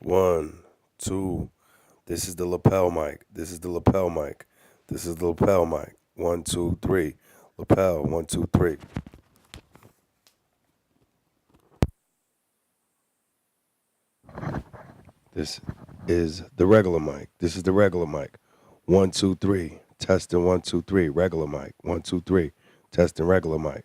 One, two. This is the lapel mic. This is the lapel mic. This is the lapel mic. One, two, three. Lapel. One, two, three. This is the regular mic. This is the regular mic. One, two, three. Testing one, two, three. Regular mic. One, two, three. Testing regular mic.